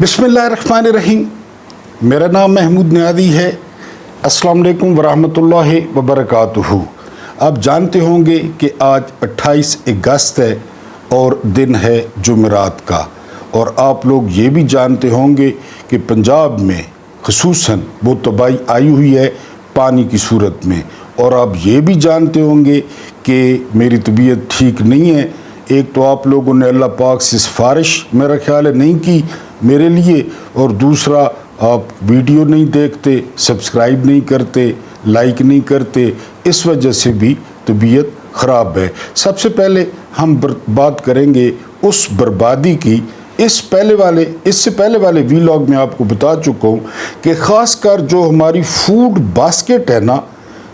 बिस्मिल्लाहिर्रहमानिर्रहीम। मेरा नाम महमूद नियाज़ी है। अस्सलाम वालेकुम वरहमतुल्लाहि वबरकातुहू। आप जानते होंगे कि आज 28 अगस्त है और दिन है जुमेरात का, और आप लोग ये भी जानते होंगे कि पंजाब में ख़ुसूसन वो तबाही आई हुई है पानी की सूरत में। और आप ये भी जानते होंगे कि मेरी तबीयत ठीक नहीं है। एक तो आप लोगों ने अल्लाह पाक से सिफारिश मेरा ख्याल है नहीं की मेरे लिए, और दूसरा आप वीडियो नहीं देखते, सब्सक्राइब नहीं करते, लाइक नहीं करते, इस वजह से भी तबीयत ख़राब है। सबसे पहले हम बात करेंगे उस बर्बादी की। इससे पहले वाले वीलॉग में आपको बता चुका हूँ कि ख़ासकर जो हमारी फूड बास्केट है ना,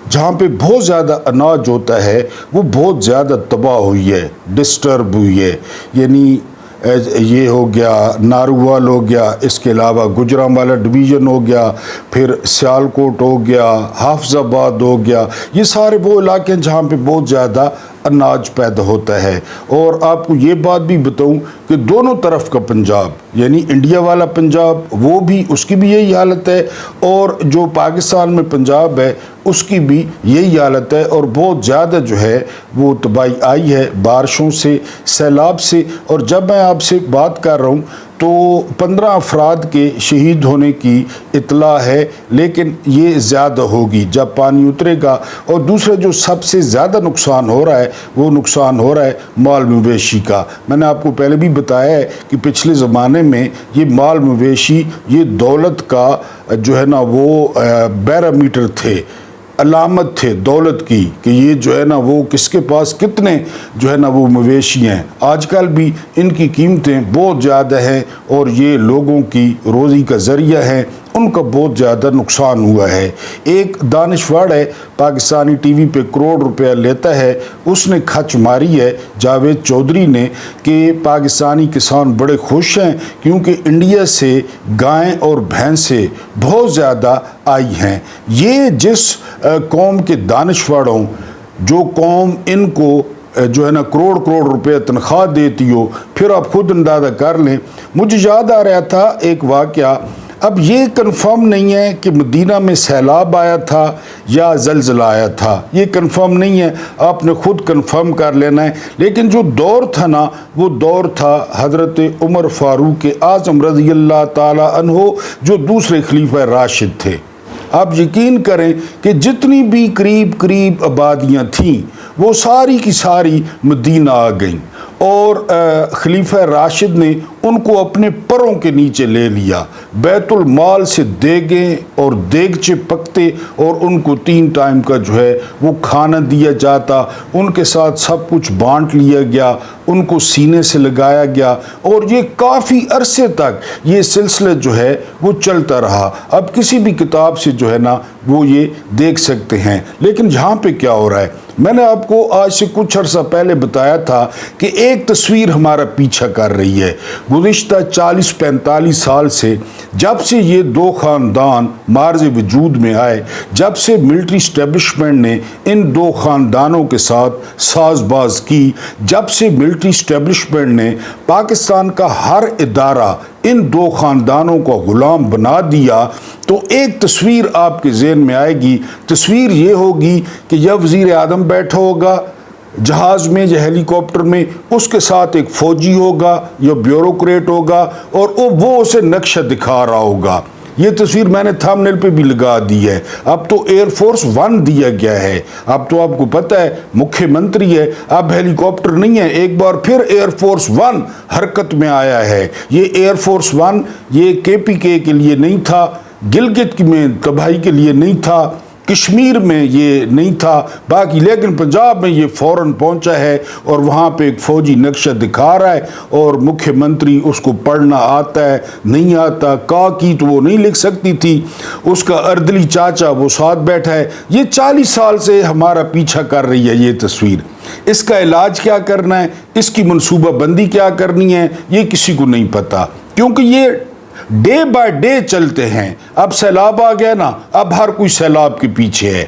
जहाँ पे बहुत ज़्यादा अनाज होता है, वो बहुत ज़्यादा तबाह हुई है, डिस्टर्ब हुई है। यानी ये हो गया नारुवाल हो गया, इसके अलावा गुजरांवाला डिवीज़न हो गया, फिर सियालकोट हो गया, हाफिज़ाबाद हो गया। ये सारे वो इलाके हैं जहाँ पे बहुत ज़्यादा अनाज पैदा होता है। और आपको ये बात भी बताऊं कि दोनों तरफ का पंजाब, यानी इंडिया वाला पंजाब, वो भी उसकी भी यही हालत है, और जो पाकिस्तान में पंजाब है उसकी भी यही हालत है। और बहुत ज़्यादा जो है वो तबाही आई है बारिशों से, सैलाब से। और जब मैं आपसे बात कर रहा हूँ तो 15 अफराद के शहीद होने की इतला है, लेकिन ये ज़्यादा होगी जब पानी उतरेगा। और दूसरा जो सबसे ज़्यादा नुकसान हो रहा है वो नुकसान हो रहा है माल मवेशी का। मैंने आपको पहले भी बताया है कि पिछले ज़माने में ये माल मवेशी, ये दौलत का जो है ना वो बैरोमीटर थे, अलामत थे दौलत की, कि ये जो है ना वो किसके पास कितने जो है ना वो मवेशी हैं। आजकल भी इनकी कीमतें बहुत ज़्यादा हैं और ये लोगों की रोज़ी का ज़रिया है, उनका बहुत ज़्यादा नुकसान हुआ है। एक दानिशवर है, पाकिस्तानी टीवी पे करोड़ रुपया लेता है, उसने खच मारी है जावेद चौधरी ने कि पाकिस्तानी किसान बड़े खुश हैं क्योंकि इंडिया से गायें और भैंसें बहुत ज़्यादा आई हैं। ये जिस कौम के दानिशवरों, जो कौम इनको जो है ना करोड़ करोड़ रुपए तनख्वाह देती हो, फिर आप खुद अंदाज़ा कर लें। मुझे याद आ रहा था एक वाक़या। अब ये कंफर्म नहीं है कि मदीना में सैलाब आया था या ज़लज़ला आया था, ये कंफर्म नहीं है, आपने खुद कंफर्म कर लेना है। लेकिन जो दौर था ना, वो दौर था हज़रत उमर फ़ारूक आज़म रज़ी अल्लाह ताला अन्हो, जो दूसरे खलीफा राशिद थे। आप यकीन करें कि जितनी भी करीब करीब आबादियाँ थीं वो सारी की सारी मदीना आ गईं, और खलीफा राशिद ने उनको अपने परों के नीचे ले लिया। बैतुल माल से देगें और देगचे पकते और उनको 3 टाइम का जो है वो खाना दिया जाता, उनके साथ सब कुछ बांट लिया गया, उनको सीने से लगाया गया, और ये काफ़ी अरसे तक ये सिलसिला जो है वो चलता रहा। अब किसी भी किताब से जो है ना वो ये देख सकते हैं। लेकिन यहाँ पे क्या हो रहा है, मैंने आपको आज से कुछ अर्सा पहले बताया था कि एक तस्वीर हमारा पीछा कर रही है। गुज़िश्ता 40-45 साल से, जब से ये दो ख़ानदान मार्ज़ वजूद में आए, जब से मिलिट्री इस्टेब्लिशमेंट ने इन दो ख़ानदानों के साथ साज़बाज़ की, जब से मिलिट्री इस्टेब्लिशमेंट ने पाकिस्तान का हर इदारा इन दो ख़ानदानों को ग़ुलाम बना दिया, तो एक तस्वीर आपके ज़हन में आएगी। तस्वीर ये होगी कि या वज़ीर आज़म बैठा होगा जहाज़ में या हेलीकॉप्टर में, उसके साथ एक फ़ौजी होगा या ब्यूरोक्रेट होगा, और वो उसे नक्शा दिखा रहा होगा। ये तस्वीर मैंने थंबनेल पे भी लगा दी है। अब तो एयरफोर्स 1 दिया गया है, अब तो आपको पता है मुख्यमंत्री है, अब हेलीकॉप्टर नहीं है। एक बार फिर एयरफोर्स 1 हरकत में आया है। ये एयरफोर्स 1 ये KPK के लिए नहीं था, गिलगित में तबाही के लिए नहीं था, कश्मीर में ये नहीं था बाकी, लेकिन पंजाब में ये फ़ौरन पहुंचा है और वहाँ पे एक फ़ौजी नक्शा दिखा रहा है, और मुख्यमंत्री उसको पढ़ना आता है नहीं आता, का की तो वो नहीं लिख सकती थी, उसका अर्दली चाचा वो साथ बैठा है। ये 40 साल से हमारा पीछा कर रही है ये तस्वीर। इसका इलाज क्या करना है, इसकी मनसूबा बंदी क्या करनी है, ये किसी को नहीं पता, क्योंकि ये डे बाय डे चलते हैं। अब सैलाब आ गया ना, अब हर कोई सैलाब के पीछे है।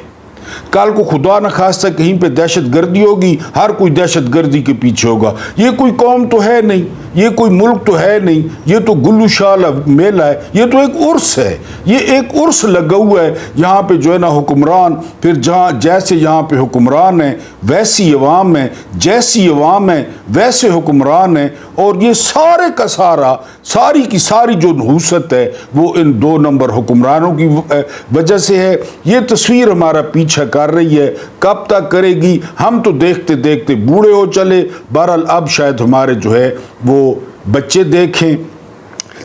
कल को खुदा न खास्ता कहीं पे दहशत गर्दी होगी, हर कोई दहशत गर्दी के पीछे होगा। ये कोई कौम तो है नहीं, یہ کوئی ملک تو ہے نہیں، یہ تو گلو شال میلہ ہے، یہ تو ایک عرس ہے، یہ ایک عرس لگا ہوا ہے یہاں پہ جو ہے نا حکمران، پھر جہاں جیسے یہاں پہ حکمران ہیں ویسی عوام ہے، جیسی عوام ہے ویسے حکمران ہیں، اور یہ سارے کا سارا، ساری کی ساری جو نحوست ہے وہ ان 2 نمبر حکمرانوں کی وجہ سے ہے۔ یہ تصویر ہمارا پیچھا کر رہی ہے، کب تک کرے گی؟ ہم تو دیکھتے دیکھتے بوڑھے ہو چلے، بہرحال اب شاید ہمارے جو ہے وہ بچے دیکھیں۔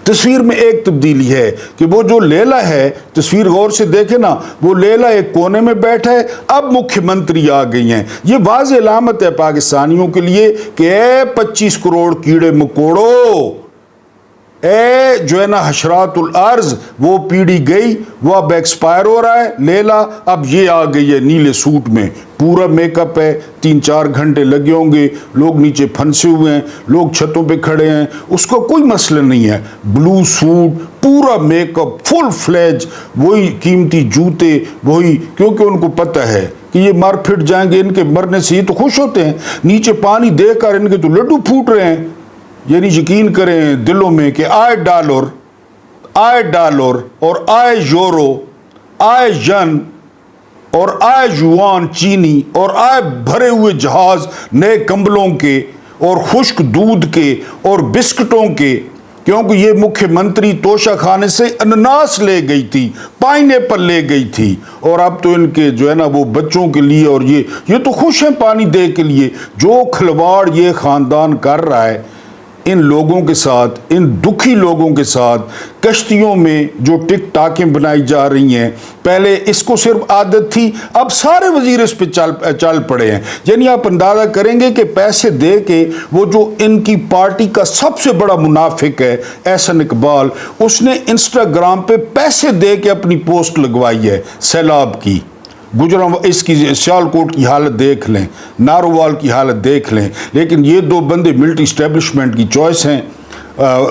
تصویر میں ایک تبدیلی ہے کہ وہ جو لیلا ہے، تصویر غور سے دیکھیں نا، وہ لیلا ایک کونے میں بیٹھا ہے، اب مکھیہ منتری آ گئی ہیں۔ یہ واضح علامت ہے پاکستانیوں کے لیے کہ اے 25 کروڑ کیڑے مکوڑو، اے جو ہے نا حشرات الارض، وہ پیڑھی گئی، وہ اب ایکسپائر ہو رہا ہے لیلا، اب یہ آ گئی ہے نیلے سوٹ میں، پورا میک اپ ہے، 3-4 گھنٹے لگے ہوں گے، لوگ نیچے پھنسے ہوئے ہیں، لوگ چھتوں پہ کھڑے ہیں، اس کا کوئی مسئلہ نہیں ہے، بلو سوٹ، پورا میک اپ، فل فلیج، وہی قیمتی جوتے، وہی، کیونکہ ان کو پتہ ہے کہ یہ مر پھٹ جائیں گے، ان کے مرنے سے یہ تو خوش ہوتے ہیں، نیچے پانی دے کر ان کے تو لڈو پھوٹ رہے ہیں۔ یعنی یقین کریں دلوں میں کہ آئے ڈالر اور آئے یورو، آئے ین اور آئے یوان چینی اور آئے بھرے ہوئے جہاز نئے کمبلوں کے اور خشک دودھ کے اور بسکٹوں کے، کیونکہ یہ مکھیہ منتری توشہ خانے سے انناس لے گئی تھی، پائن ایپل لے گئی تھی، اور اب تو ان کے جو ہے نا وہ بچوں کے لیے، اور یہ تو خوش ہیں پانی دے کے لیے۔ جو کھلواڑ یہ خاندان کر رہا ہے ان لوگوں کے ساتھ، ان دکھی لوگوں کے ساتھ، کشتیوں میں جو ٹک ٹاکیں بنائی جا رہی ہیں، پہلے اس کو صرف عادت تھی، اب سارے وزیر اس پہ چل پڑے ہیں۔ یعنی آپ اندازہ کریں گے کہ پیسے دے کے وہ جو ان کی پارٹی کا سب سے بڑا منافق ہے احسن اقبال، اس نے انسٹاگرام پہ پیسے دے کے اپنی پوسٹ لگوائی ہے سیلاب کی۔ اس کی سیالکوٹ کی حالت دیکھ لیں، نارووال کی حالت دیکھ لیں، لیکن یہ 2 بندے ملٹری اسٹیبلشمنٹ کی چوائس ہیں۔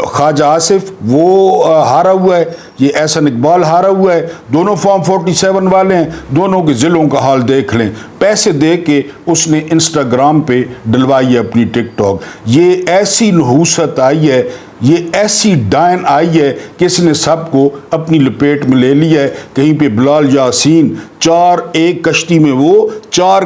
خواجہ آصف وہ ہارا ہوا ہے، یہ احسن اقبال ہارا ہوا ہے، دونوں فارم 47 والے ہیں، دونوں کے ضلعوں کا حال دیکھ لیں۔ پیسے دے کے اس نے انسٹاگرام پہ ڈلوائی ہے اپنی ٹک ٹاک۔ یہ ایسی نحوست آئی ہے، یہ ایسی ڈائن آئی ہے کہ اس نے سب کو اپنی لپیٹ میں لے لیا ہے۔ کہیں پہ بلال یاسین 4 ایک کشتی میں، وہ 4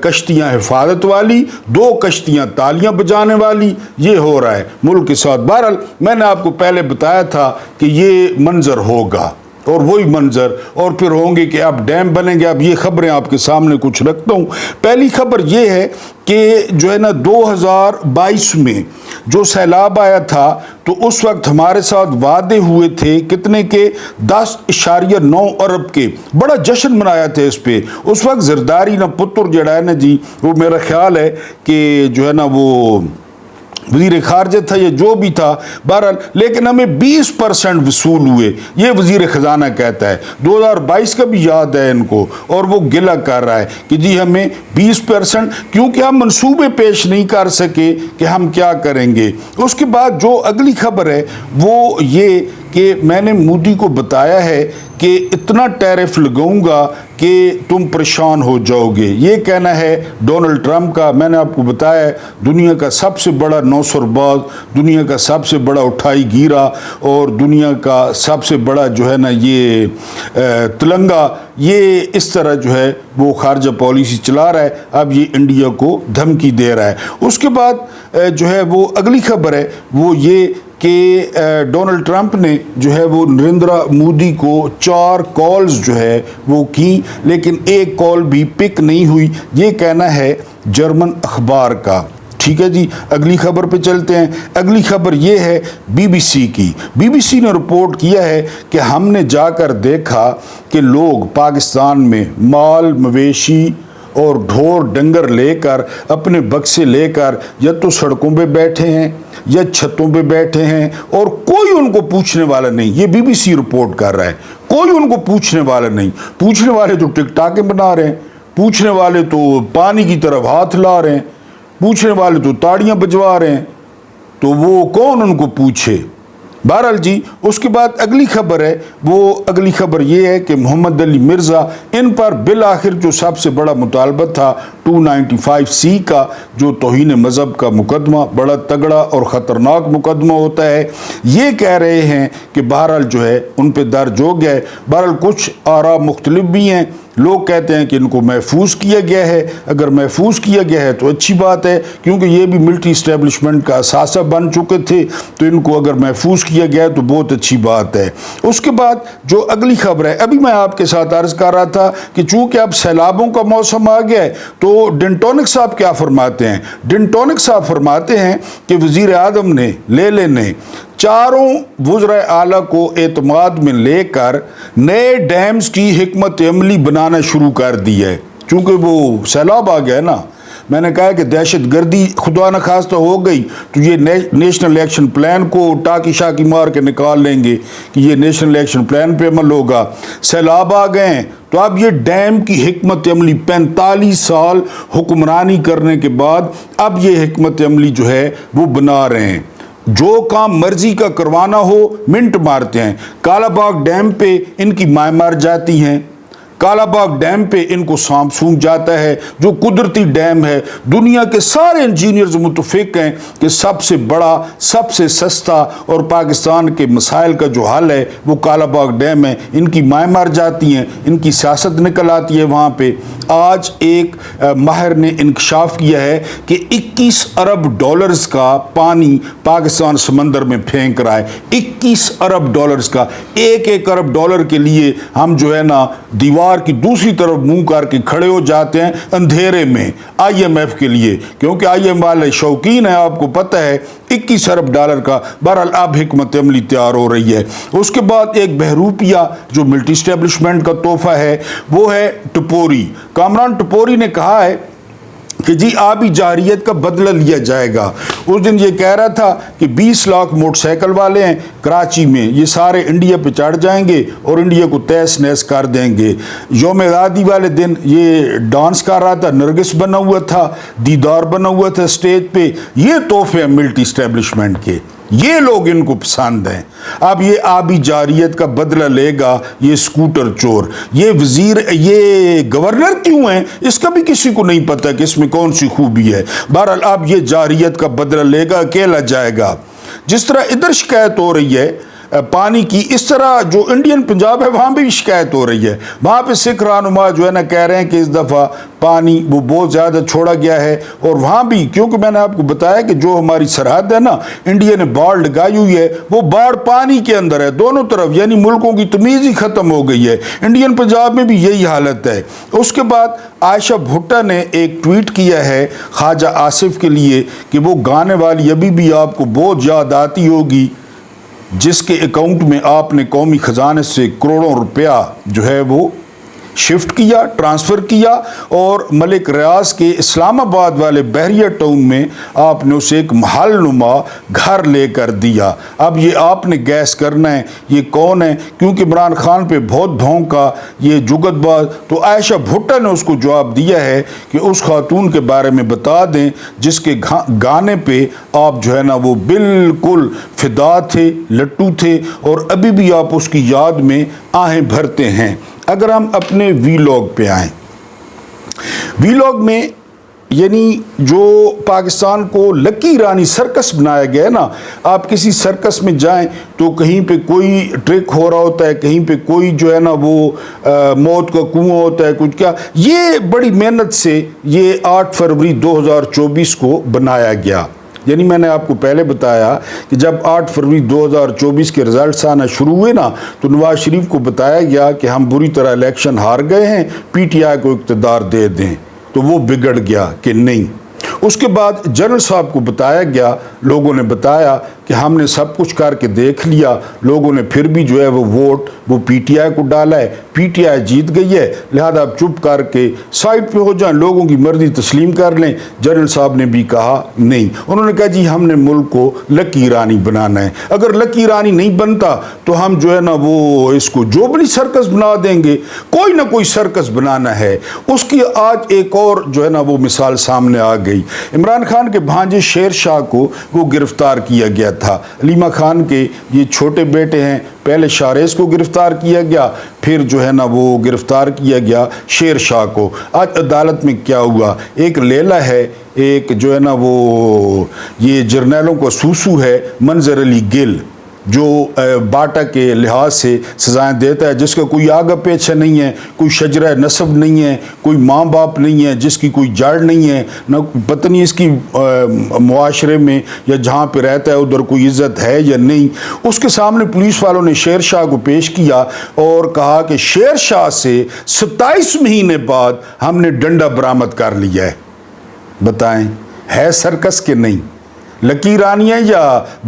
کشتیاں حفاظت والی، 2 کشتیاں تالیاں بجانے والی، یہ ہو رہا ہے ملک کے ساتھ۔ بہرحال میں نے آپ کو پہلے بتایا تھا کہ یہ منظر ہوگا، اور وہی منظر، اور پھر ہوں گے کہ اب ڈیم بنیں گے۔ اب یہ خبریں آپ کے سامنے کچھ رکھتا ہوں۔ پہلی خبر یہ ہے کہ جو ہے نا 2022 میں جو سیلاب آیا تھا تو اس وقت ہمارے ساتھ وعدے ہوئے تھے کتنے کے، 10.9 ارب کے، بڑا جشن منایا تھے اس پہ۔ اس وقت زرداری نہ پتر جڑا ہے نا جی، وہ میرا خیال ہے کہ جو ہے نا وہ وزیر خارجہ تھا یا جو بھی تھا، بہرحال، لیکن ہمیں 20% وصول ہوئے، یہ وزیر خزانہ کہتا ہے۔ 2022 کا بھی یاد ہے ان کو، اور وہ گلہ کر رہا ہے کہ جی ہمیں 20%، کیونکہ ہم منصوبے پیش نہیں کر سکے کہ ہم کیا کریں گے۔ اس کے بعد جو اگلی خبر ہے وہ یہ کہ میں نے مودی کو بتایا ہے کہ اتنا ٹیرف لگاؤں گا کہ تم پریشان ہو جاؤ گے، یہ کہنا ہے ڈونلڈ ٹرمپ کا۔ میں نے آپ کو بتایا ہے دنیا کا سب سے بڑا نوسر باز، دنیا کا سب سے بڑا اٹھائی گیرا، اور دنیا کا سب سے بڑا جو ہے نا یہ تلنگا، یہ اس طرح جو ہے وہ خارجہ پالیسی چلا رہا ہے۔ اب یہ انڈیا کو دھمکی دے رہا ہے۔ اس کے بعد جو ہے وہ اگلی خبر ہے وہ یہ کہ ڈونلڈ ٹرمپ نے جو ہے وہ نریندرا مودی کو 4 کالز جو ہے وہ کی، لیکن ایک کال بھی پک نہیں ہوئی، یہ کہنا ہے جرمن اخبار کا۔ ٹھیک ہے جی، اگلی خبر پہ چلتے ہیں۔ اگلی خبر یہ ہے بی بی سی کی۔ بی بی سی نے رپورٹ کیا ہے کہ ہم نے جا کر دیکھا کہ لوگ پاکستان میں مال مویشی اور ڈھور ڈنگر لے کر، اپنے بکسے لے کر، یا تو سڑکوں پہ بیٹھے ہیں یا چھتوں پہ بیٹھے ہیں، اور کوئی ان کو پوچھنے والا نہیں۔ یہ بی بی سی رپورٹ کر رہا ہے، کوئی ان کو پوچھنے والا نہیں۔ پوچھنے والے تو ٹک ٹاکیں بنا رہے ہیں، پوچھنے والے تو پانی کی طرف ہاتھ لا رہے ہیں، پوچھنے والے تو تاڑیاں بجوا رہے ہیں، تو وہ کون ان کو پوچھے؟ बहरहाल जी, उसके बाद अगली खबर है, वो अगली खबर ये है कि मोहम्मद अली मिर्ज़ा, इन पर बिल आखिर जो सबसे बड़ा मुतालबा था 295C का, जो तौहीन मज़हब का मुकदमा, बड़ा तगड़ा और ख़तरनाक मुकदमा होता है, ये कह रहे हैं कि बहरहाल जो है उन पर दर्ज हो गया है। बहरहाल कुछ आरा मुख्तलिफ भी हैं। लोग कहते हैं कि इनको महफूज किया गया है। अगर महफूज किया गया है तो अच्छी बात है, क्योंकि ये भी मिलिट्री इस्टेब्लिशमेंट का असासा बन चुके थे, तो इनको अगर महफूज किया गया है तो बहुत अच्छी बात है। उसके बाद जो अगली खबर है, अभी मैं आपके साथ अर्ज कर रहा था कि चूंकि अब सैलाबों का मौसम आ गया है, तो डिंटोनिक साहब क्या फरमाते हैं? डिंटोनिक साहब फरमाते हैं कि वज़ीर आज़म ने, लेले ने चारों वज़राए आला को एतमाद में लेकर नए डैम्स की हिकमत अमली बनाना शुरू कर दी है। चूँकि वो सैलाब आ गया ना, मैंने कहा कि दहशत गर्दी खुदा न खास्ता हो गई तो ये नेशनल एक्शन प्लान को टाकी शाकी मार के निकाल लेंगे कि ये नेशनल एक्शन प्लान पे अमल होगा। सैलाब आ गए हैं तो अब ये डैम की हिकमत अमली 45 साल हुक्मरानी करने के बाद अब ये हिकमत अमली जो है वो बना रहे हैं। जो काम मर्जी का करवाना हो मिनट मारते हैं। कालाबाग डैम पे इनकी माएँ मर जाती हैं, कालाबाग डैम पे इनको सांप सूंघ जाता है, जो कुदरती डैम है। दुनिया के सारे इंजीनियर्स मुतफिक हैं कि सबसे बड़ा, सबसे सस्ता और पाकिस्तान के मसाइल का जो हल है वो कालाबाग डैम है। इनकी माएँ मर जाती हैं, इनकी सियासत निकल आती है वहाँ पे। आज एक माहिर ने इंकशाफ किया है कि 21 अरब डॉलर्स का पानी पाकिस्तान समंदर में फेंक रहा है। 21 अरब डॉलर्स का। एक अरब डॉलर के लिए हम जो है ना दीवार की दूसरी तरफ मुंह करके खड़े हो जाते हैं अंधेरे में IMF के लिए, क्योंकि IMF वाले शौकीन है, आपको पता है। 21 अरब डॉलर का बहरहाल अब हिकमत अमली तैयार हो रही है। उसके बाद एक बहरूपिया जो मिलिट्री इस्टेब्लिशमेंट का तोहफा है वो है टपोरी। कामरान टपोरी ने कहा है कि जी आबी जारियत का बदला लिया जाएगा। उस दिन ये कह रहा था कि 20 लाख मोटरसाइकिल वाले हैं कराची में, ये सारे इंडिया पे चढ़ जाएंगे और इंडिया को तहस नहस कर देंगे। यौम आज़ादी वाले दिन ये डांस कर रहा था, नरगिस बना हुआ था, दीदार बना हुआ था स्टेज पे। ये तोहफे हैं मिलिट्री इस्टेब्लिशमेंट के, ये लोग इनको पसंद हैं। अब ये आबी जारियत का बदला लेगा ये स्कूटर चोर। ये वजीर, ये गवर्नर क्यों है इसका भी किसी को नहीं पता कि इसमें कौन सी खूबी है। बहरहाल अब ये जारियत का बदला लेगा, अकेला जाएगा। जिस तरह इधर शिकायत हो रही है पानी की, इस तरह जो इंडियन पंजाब है वहाँ भी शिकायत हो रही है। वहाँ पे सिख रहनुमा जो है ना कह रहे हैं कि इस दफ़ा पानी वो बहुत ज़्यादा छोड़ा गया है। और वहाँ भी, क्योंकि मैंने आपको बताया कि जो हमारी सरहद है ना, इंडिया ने बाढ़ लगाई हुई है, वो बाढ़ पानी के अंदर है दोनों तरफ, यानी मुल्कों की तमीज़ ही ख़त्म हो गई है। इंडियन पंजाब में भी यही हालत है। उसके बाद आयशा भुट्टा ने एक ट्वीट किया है ख्वाजा आसिफ के लिए कि वो गाने वाली अभी भी आपको बहुत याद आती होगी, जिसके अकाउंट में आपने कौमी ख़जाने से करोड़ों रुपया जो है वो शिफ्ट किया, ट्रांसफ़र किया, और मलिक रियाज के इस्लामाबाद वाले बहरिया टाउन में आपने उसे एक महल नुमा घर लेकर दिया। अब ये आपने गैस करना है ये कौन है, क्योंकि इमरान खान पे बहुत भौंका ये जुगतबाज। तो आयशा भुट्टा ने उसको जवाब दिया है कि उस खातून के बारे में बता दें जिसके गाने पे आप जो है ना वो बिल्कुल फिदा थे, लट्टू थे, और अभी भी आप उसकी याद में आहें भरते हैं। अगर हम अपने वीलॉग पे आएँ, वीलॉग में यानी जो पाकिस्तान को लकी रानी सर्कस बनाया गया है ना, आप किसी सर्कस में जाएं तो कहीं पे कोई ट्रिक हो रहा होता है, कहीं पे कोई जो है ना वो मौत का कुआं होता है, कुछ क्या। ये बड़ी मेहनत से ये 8 फरवरी 2024 को बनाया गया। यानी मैंने आपको पहले बताया कि जब 8 फरवरी 2024 के रिजल्ट्स आना शुरू हुए ना, तो नवाज शरीफ को बताया गया कि हम बुरी तरह इलेक्शन हार गए हैं, PTI को इक़्तिदार दे दें। तो वो बिगड़ गया कि नहीं। उसके बाद जनरल साहब को बताया गया, लोगों ने बताया कि हमने सब कुछ करके देख लिया, लोगों ने फिर भी जो है वो वोट वो PTI को डाला है, PTI जीत गई है, लिहाजा आप चुप करके साइड पे हो जाएं, लोगों की मर्जी तस्लीम कर लें। जनरल साहब ने भी कहा नहीं। उन्होंने कहा जी हमने मुल्क को लकी रानी बनाना है, अगर लकी रानी नहीं बनता तो हम जो है ना वो इसको जोबली सर्कस बना देंगे, कोई ना कोई सर्कस बनाना है। उसकी आज एक और जो है ना वो मिसाल सामने आ गई। इमरान खान के भांजे शेर शाह को وہ گرفتار کیا گیا تھا۔ علیمہ خان کے یہ چھوٹے بیٹے ہیں، پہلے شاریز کو گرفتار کیا گیا، پھر جو ہے نا وہ گرفتار کیا گیا شیر شاہ کو۔ آج عدالت میں کیا ہوا، ایک لیلا ہے، ایک جو ہے نا وہ یہ جرنیلوں کا سوسو ہے منظر علی گل، جو باٹا کے لحاظ سے سزائیں دیتا ہے، جس کا کوئی آگا پیچھا نہیں ہے، کوئی شجرہ نسب نہیں ہے، کوئی ماں باپ نہیں ہے، جس کی کوئی جڑ نہیں ہے، نہ پتہ نہیں اس کی معاشرے میں یا جہاں پہ رہتا ہے ادھر کوئی عزت ہے یا نہیں۔ اس کے سامنے پولیس والوں نے شیر شاہ کو پیش کیا اور کہا کہ شیر شاہ سے 27 مہینے بعد ہم نے ڈنڈا برآمد کر لیا ہے۔ بتائیں ہے سرکس کہ نہیں؟ لکیرانیہ یا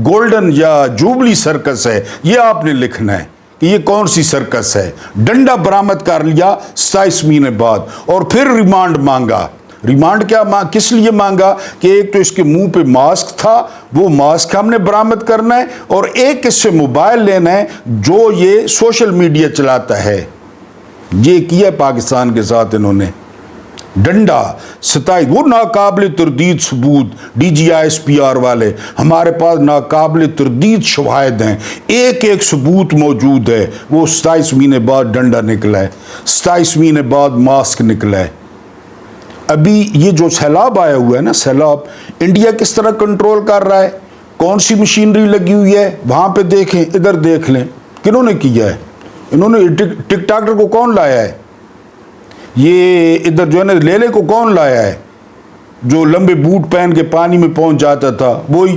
گولڈن یا جوبلی سرکس ہے، یہ آپ نے لکھنا ہے کہ یہ کون سی سرکس ہے۔ ڈنڈا برآمد کر لیا 27 مہینے بعد، اور پھر ریمانڈ مانگا۔ ریمانڈ کیا کس لیے مانگا کہ ایک تو اس کے منہ پہ ماسک تھا، وہ ماسک ہم نے برآمد کرنا ہے، اور ایک اس سے موبائل لینا ہے جو یہ سوشل میڈیا چلاتا ہے۔ یہ کیا پاکستان کے ساتھ انہوں نے ڈنڈا 27، وہ ناقابل تردید ثبوت D G I S P R والے، ہمارے پاس ناقابل تردید شواہد ہیں، ایک ایک ثبوت موجود ہے۔ وہ 27 مہینے بعد ڈنڈا نکلا ہے، 27 مہینے بعد ماسک نکلا ہے۔ ابھی یہ جو سیلاب آیا ہوا ہے نا، سیلاب انڈیا کس طرح کنٹرول کر رہا ہے، کون سی مشینری لگی ہوئی ہے وہاں پہ دیکھیں، ادھر دیکھ لیں کنہوں نے کیا ہے۔ انہوں نے ٹک ٹاکر کو کون لایا ہے، یہ ادھر جو ہے نا لیلے کو کون لایا ہے، جو لمبے بوٹ پہن کے پانی میں پہنچ جاتا تھا وہی۔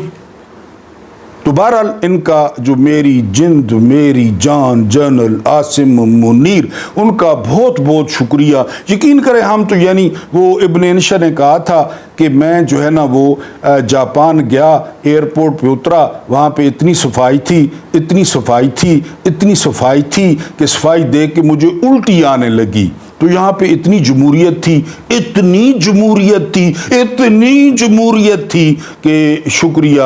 تو بہرحال ان کا جو میری جند میری جان جنرل عاصم منیر، ان کا بہت بہت شکریہ۔ یقین کریں ہم تو یعنی وہ ابن انشا نے کہا تھا کہ میں جو ہے نا وہ جاپان گیا، ایئرپورٹ پہ اترا، وہاں پہ اتنی صفائی تھی، اتنی صفائی تھی، اتنی صفائی تھی کہ صفائی دیکھ کے مجھے الٹی آنے لگی۔ تو یہاں پہ اتنی جمہوریت تھی، اتنی جمہوریت تھی، اتنی جمہوریت تھی کہ شکریہ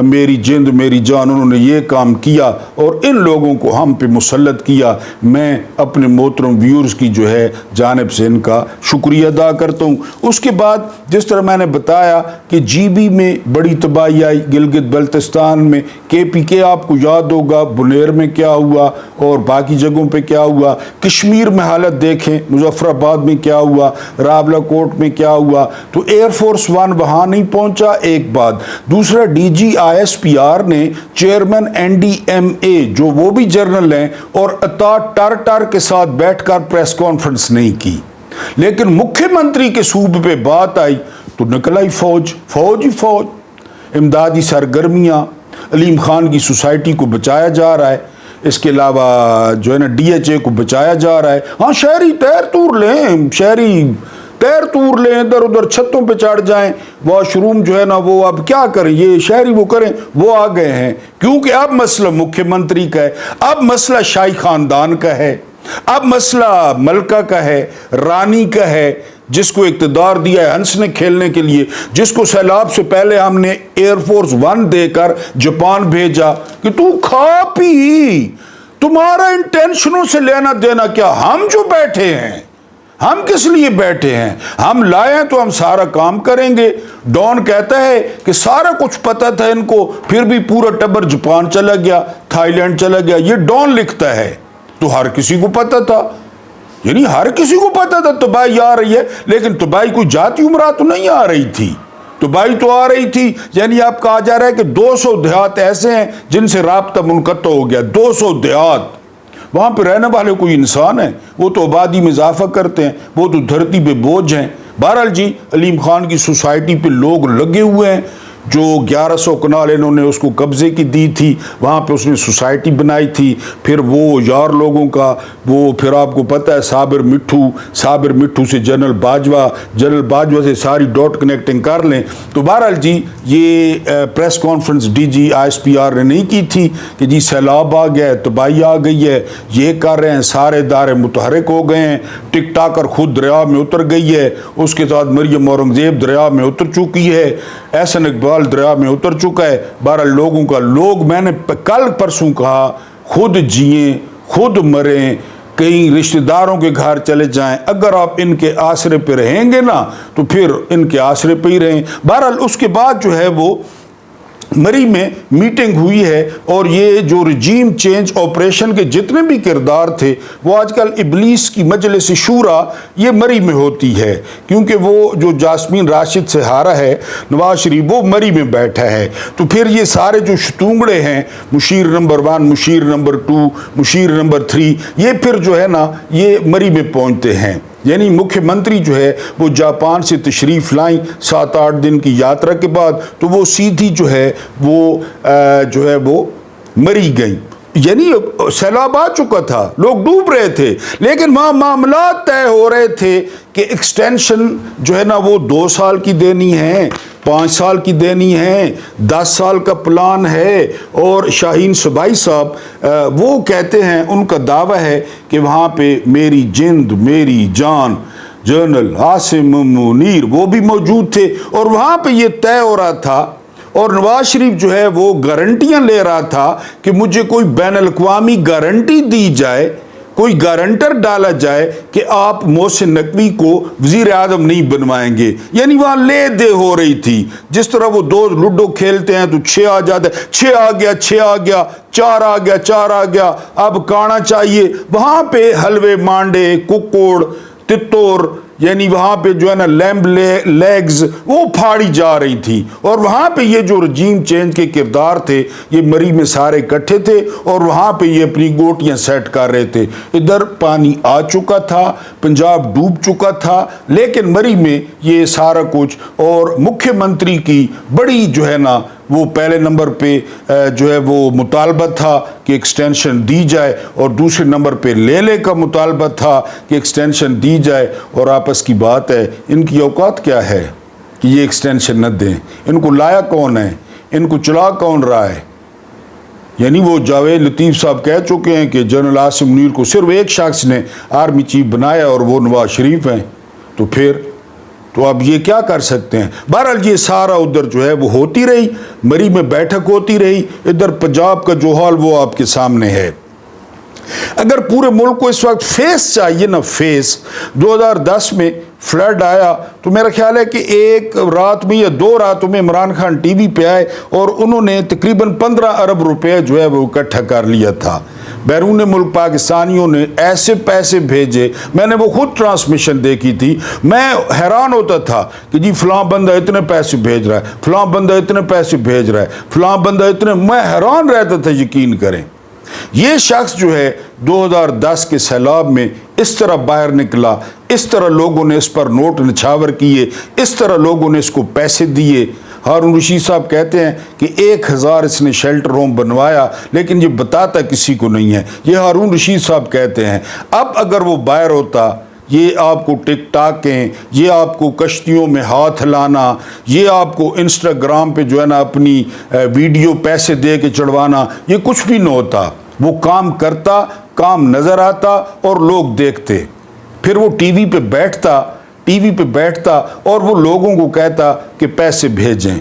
میری جند میری جان، انہوں نے یہ کام کیا اور ان لوگوں کو ہم پہ مسلط کیا۔ میں اپنے محترم ویورز کی جو ہے جانب سے ان کا شکریہ ادا کرتا ہوں۔ اس کے بعد جس طرح میں نے بتایا کہ جی بی میں بڑی تباہی آئی، گلگت بلتستان میں، کے پی کے آپ کو یاد ہوگا بنیر میں کیا ہوا اور باقی جگہوں پہ کیا ہوا، کشمیر میں حالت دیکھیں، مظفر آباد میں کیا ہوا، راولہ کوٹ میں کیا ہوا۔ تو ایئر فورس ون وہاں نہیں پہنچا، ایک بات۔ دوسرا D G I S P R نے chairman N D M A جو وہ بھی جرنل ہیں اور عطا ٹر کے ساتھ بیٹھ کر پریس کانفرنس نہیں کی، لیکن مکھیہ منتری کے صوبے پہ بات آئی تو نکل آئی فوج ہی فوج۔ امدادی سرگرمیاں، علیم خان کی سوسائٹی کو بچایا جا رہا ہے، اس کے علاوہ جو ہے نا ڈی ایچ اے کو بچایا جا رہا ہے۔ ہاں شہری تیر تور لیں، شہری تیر تور لیں، ادھر ادھر چھتوں پہ چڑھ جائیں، واش روم جو ہے نا وہ اب کیا کریں، یہ شہری وہ کریں، وہ آ گئے ہیں کیونکہ اب مسئلہ مکھیہ منتری کا ہے، اب مسئلہ شاہی خاندان کا ہے، اب مسئلہ ملکہ کا ہے، رانی کا ہے، جس کو اقتدار دیا ہے ہنس نے کھیلنے کے لیے، جس کو سیلاب سے پہلے ہم نے ایئر فورس ون دے کر جاپان بھیجا کہ تو کھا پی، تمہارا انٹینشنوں سے لینا دینا کیا، ہم جو بیٹھے ہیں، ہم کس لیے بیٹھے ہیں، ہم لائے ہیں تو ہم سارا کام کریں گے۔ ڈون کہتا ہے کہ سارا کچھ پتا تھا ان کو، پھر بھی پورا ٹبر جاپان چلا گیا، تھائی لینڈ چلا گیا، یہ ڈون لکھتا ہے۔ تو ہر کسی کو پتا تھا، یعنی ہر کسی کو پتا تھا تباہی آ رہی ہے، لیکن تباہی کوئی جاتی عمرہ تو نہیں آ رہی تھی، تباہی تو آ رہی تھی۔ یعنی آپ کہا جا رہا ہے کہ 200 دیہات ایسے ہیں جن سے رابطہ منقطع ہو گیا، 200 دیہات، وہاں پہ رہنے والے کوئی انسان ہیں، وہ تو آبادی میں اضافہ کرتے ہیں، وہ تو دھرتی پہ بوجھ ہیں۔ بہرحال جی علیم خان کی سوسائٹی پہ لوگ لگے ہوئے ہیں، جو 1100 کنال انہوں نے اس کو قبضے کی دی تھی، وہاں پہ اس نے سوسائٹی بنائی تھی، پھر وہ یار لوگوں کا وہ پھر آپ کو پتہ ہے صابر مٹھو سے جنرل باجوہ سے ساری ڈاٹ کنیکٹنگ کر لیں۔ تو بہرحال جی یہ press conference D G I S P R نے نہیں کی تھی کہ جی سیلاب آ گیا ہے، تباہی آ گئی ہے، یہ کر رہے ہیں، سارے ادارے متحرک ہو گئے ہیں، ٹک ٹاکر خود دریا میں اتر گئی ہے، اس کے ساتھ مریم اورنگزیب دریا میں اتر چکی ہے، احسن اقبال دریا میں اتر چکا ہے۔ بہرحال لوگوں کا میں نے کل پرسوں کہا خود جئیں خود مریں، کہیں رشتہ داروں کے گھر چلے جائیں، اگر آپ ان کے آسرے پہ رہیں گے نا تو پھر ان کے آسرے پہ ہی رہیں۔ بہرحال اس کے بعد جو ہے وہ मरी में मीटिंग हुई है और ये जो रजीम चेंज ऑपरेशन के जितने भी किरदार थे वो आजकल इबलीस की मजलिस शूरा ये मरी में होती है, क्योंकि वो जो जास्मीन राशिद से हारा है नवाज शरीफ वो मरी में बैठा है। तो फिर ये सारे जो शतूंगड़े हैं, मुशीर नंबर 1, मुशीर नंबर 2, मुशीर नंबर 3, ये फिर जो है ना ये मरी में पहुंचते हैं। यानी मुख्यमंत्री जो है वो जापान से तशरीफ़ लाई 7-8 दिन की यात्रा के बाद, तो वो सीधी जो है वो मरी गई। यानी सैलाब आ चुका था, लोग डूब रहे थे, लेकिन वहाँ मामला तय हो रहे थे कि एक्सटेंशन जो है ना वो 2 साल की देनी है, 5 साल की देनी है, 10 साल का प्लान है। और शाहीन सूबाई साहब वो कहते हैं, उनका दावा है कि वहाँ पे मेरी जिंद मेरी जान जनरल आसिम मुनीर वो भी मौजूद थे और वहाँ पे ये तय हो रहा था। और नवाज शरीफ जो है वो गारंटियां ले रहा था कि मुझे कोई बैन अल-अक़वामी गारंटी दी जाए, कोई गारंटर डाला जाए कि आप मोहसिन नकवी को वज़ीर आज़म नहीं बनवाएंगे। यानी वहाँ ले दे हो रही थी, जिस तरह वो 2 लूडो खेलते हैं तो 6 आ जाता है, 6 आ गया 6 आ गया, 4 आ गया 4 आ गया, अब काना चाहिए। वहाँ पे हलवे मांडे कुक्कोड़ तित्तोर यानी वहाँ पे जो है ना लैम्ब लेग्स वो फाड़ी जा रही थी। और वहाँ पे ये जो रजीम चेंज के किरदार थे ये मरी में सारे इकट्ठे थे और वहाँ पे ये अपनी गोटियाँ सेट कर रहे थे। इधर पानी आ चुका था, पंजाब डूब चुका था, लेकिन मरी में ये सारा कुछ। और मुख्यमंत्री की बड़ी जो है ना वो पहले नंबर पे जो है वो मुतालबा था कि एक्सटेंशन दी जाए, और दूसरे नंबर पे लेले का मुतालबा था कि एक्सटेंशन दी जाए। और आपस की बात है, इनकी औकात क्या है कि ये एक्सटेंशन न दें? इनको लाया कौन है, इनको चला कौन रहा है? यानी वो जावेद लतीफ़ साहब कह चुके हैं कि जनरल आसिम मुनीर को सिर्फ एक शख्स ने आर्मी चीफ बनाया और वो नवाज शरीफ हैं। तो फिर तो अब ये क्या कर सकते हैं? बहरहाल ये सारा उधर जो है वो होती रही, मरी में बैठक होती रही। इधर पंजाब का जो हाल वो आपके सामने है। अगर पूरे मुल्क को इस वक्त फेस चाहिए ना, फेस 2010 में फ्लड आया तो मेरा ख्याल है कि एक रात में या 2 रातों में इमरान खान टीवी पे आए और उन्होंने तकरीबन 15 अरब रुपए जो है वो इकट्ठा कर लिया था। बैरून मुल्क पाकिस्तानियों ने ऐसे पैसे भेजे, मैंने वो खुद ट्रांसमिशन देखी थी, मैं हैरान होता था कि जी फलां बंदा इतने पैसे भेज रहा है, फलां बंदा इतने पैसे भेज रहा है, फलां बंदा इतने, मैं हैरान रहता था। यकीन करें, ये शख्स जो है 2010 के सैलाब में इस तरह बाहर निकला, इस तरह लोगों ने इस पर नोट निछावर किए, इस तरह लोगों ने इसको पैसे दिए। हारून रशीद साहब कहते हैं कि 1000 इसने शेल्टर होम बनवाया, लेकिन ये बताता किसी को नहीं है। ये हारून रशीद साहब कहते हैं। अब अगर वो बाहर होता, ये आपको टिकटॉकें, ये आपको कश्तियों में हाथ हिलाना, ये आपको इंस्टाग्राम पे जो है ना अपनी वीडियो पैसे दे के चढ़वाना, ये कुछ भी न होता। वो काम करता, काम नज़र आता और लोग देखते। फिर वो टीवी पे बैठता और वो लोगों को कहता कि पैसे भेजें।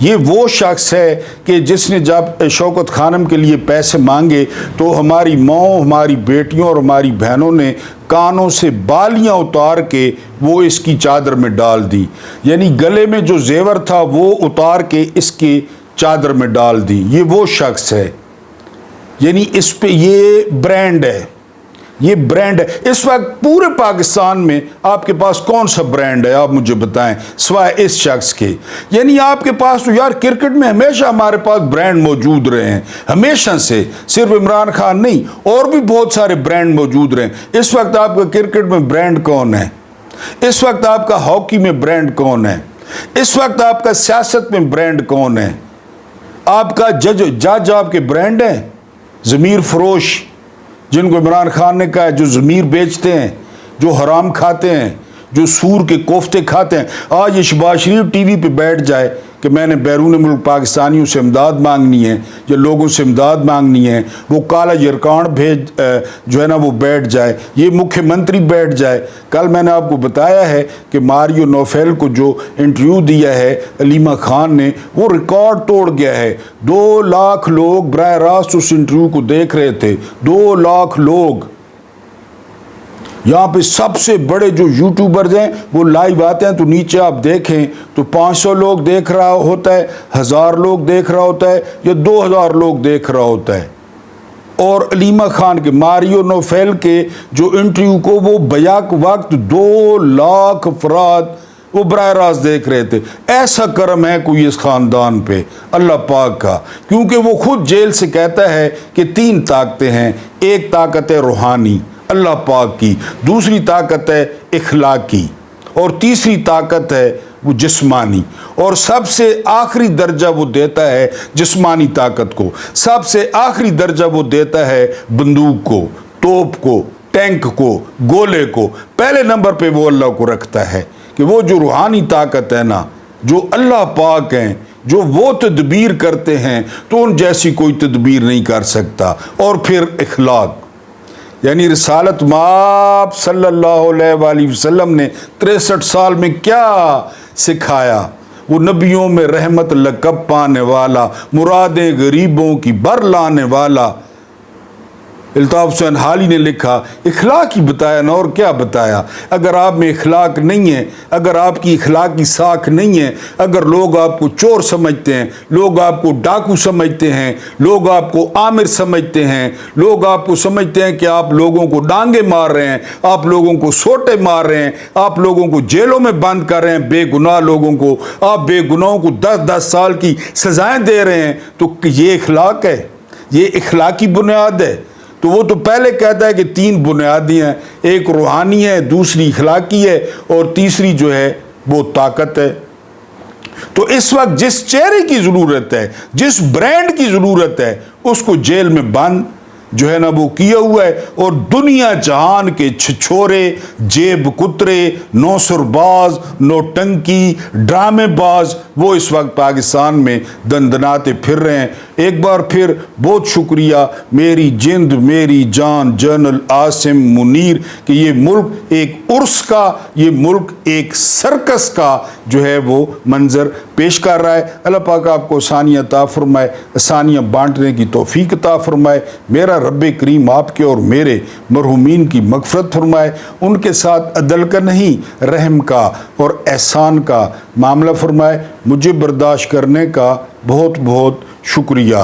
ये वो शख्स है कि जिसने जब शौकत खानम के लिए पैसे मांगे तो हमारी माँ, हमारी बेटियों और हमारी बहनों ने कानों से बालियां उतार के वो इसकी चादर में डाल दी। यानी गले में जो जेवर था वो उतार के इसकी चादर में डाल दी। ये वो शख्स है। यानी इस पे ये ब्रांड है, ये ब्रांड है। इस वक्त पूरे पाकिस्तान में आपके पास कौन सा ब्रांड है, आप मुझे बताएं, सिवाय इस शख्स के? यानी आपके पास तो यार क्रिकेट में हमेशा हमारे पास ब्रांड मौजूद रहे हैं, हमेशा से, सिर्फ इमरान खान नहीं, और भी बहुत सारे ब्रांड मौजूद रहे हैं। इस वक्त आपका क्रिकेट में ब्रांड कौन है? इस वक्त आपका हॉकी में ब्रांड कौन है? इस वक्त आपका सियासत में ब्रांड कौन है? आपका जज आपके ब्रांड है? ज़मीर फरोश, जिनको इमरान खान ने कहा, जो ज़मीर बेचते हैं, जो हराम खाते हैं, जो सूर के कोफ्ते खाते हैं। आज ये शहबाज शरीफ टीवी पे बैठ जाए कि मैंने बैरून मुल्क पाकिस्तानियों से इमदाद मांगनी है या लोगों से इमदाद मांगनी है, वो काला यरकान भेज जो है ना वो बैठ जाए, ये मुख्यमंत्री बैठ जाए। कल मैंने आपको बताया है कि मारियो नौफेल को जो इंटरव्यू दिया है अलीमा खान ने, वो रिकॉर्ड तोड़ गया है। 2 लाख लोग बराह रास्त उस इंटरव्यू को देख रहे थे, 2 लाख लोग। یہاں پہ سب سے بڑے جو یوٹیوبرز ہیں وہ لائیو آتے ہیں تو نیچے آپ دیکھیں تو 500 لوگ دیکھ رہا ہوتا ہے، 1000 لوگ دیکھ رہا ہوتا ہے یا 2000 لوگ دیکھ رہا ہوتا ہے۔ اور علیمہ خان کے، ماریو نوفیل کے جو انٹرویو کو وہ بیک وقت 2 لاکھ افراد وہ براہ راست دیکھ رہے تھے۔ ایسا کرم ہے کوئی اس خاندان پہ اللہ پاک کا، کیونکہ وہ خود جیل سے کہتا ہے کہ 3 طاقتیں ہیں، ایک طاقت ہے روحانی اللہ پاک کی، دوسری طاقت ہے اخلاقی، اور تیسری طاقت ہے وہ جسمانی، اور سب سے آخری درجہ وہ دیتا ہے جسمانی طاقت کو، سب سے آخری درجہ وہ دیتا ہے بندوق کو، توپ کو، ٹینک کو، گولے کو۔ پہلے نمبر پہ وہ اللہ کو رکھتا ہے کہ وہ جو روحانی طاقت ہے نا، جو اللہ پاک ہیں، جو وہ تدبیر کرتے ہیں تو ان جیسی کوئی تدبیر نہیں کر سکتا۔ اور پھر اخلاق، یعنی رسالت مآب صلی اللہ علیہ وآلہ وسلم نے 63 سال میں کیا سکھایا؟ وہ نبیوں میں رحمت لقب پانے والا، مرادیں غریبوں کی بر لانے والا۔ الطاف حسین حالی نے لکھا اخلاق ہی بتایا نا، اور کیا بتایا؟ اگر آپ میں اخلاق نہیں ہے، اگر آپ کی اخلاقی ساکھ نہیں ہے، اگر لوگ آپ کو چور سمجھتے ہیں، لوگ آپ کو ڈاکو سمجھتے ہیں، لوگ آپ کو آمر سمجھتے ہیں، لوگ آپ کو سمجھتے ہیں کہ آپ لوگوں کو ڈانگے مار رہے ہیں، آپ لوگوں کو سوٹے مار رہے ہیں، آپ لوگوں کو جیلوں میں بند کر رہے ہیں، بے گناہ لوگوں کو، آپ بے گناہوں کو 10 سال کی سزائیں دے رہے ہیں، تو یہ اخلاق ہے؟ یہ اخلاقی بنیاد ہے؟ تو وہ تو پہلے کہتا ہے کہ 3 بنیادی ہیں، ایک روحانی ہے، دوسری اخلاقی ہے، اور تیسری جو ہے وہ طاقت ہے۔ تو اس وقت جس چہرے کی ضرورت ہے، جس برانڈ کی ضرورت ہے، اس کو جیل میں بند جو ہے نا وہ کیا ہوا ہے، اور دنیا جہان کے چھچورے، جیب کترے، نوسر باز، نوٹنکی، ڈرامے باز وہ اس وقت پاکستان میں دندناتے پھر رہے ہیں۔ ایک بار پھر بہت شکریہ میری جند میری جان جنرل عاصم منیر کہ یہ ملک ایک عرس کا، یہ ملک ایک سرکس کا جو ہے وہ منظر پیش کر رہا ہے۔ اللہ پاک آپ کو آسانیاں عطا فرمائے، آسانیاں بانٹنے کی توفیق عطا فرمائے۔ میرا رب کریم آپ کے اور میرے مرحومین کی مغفرت فرمائے، ان کے ساتھ عدل کا نہیں رحم کا اور احسان کا معاملہ فرمائے۔ مجھے برداشت کرنے کا بہت بہت شکریہ۔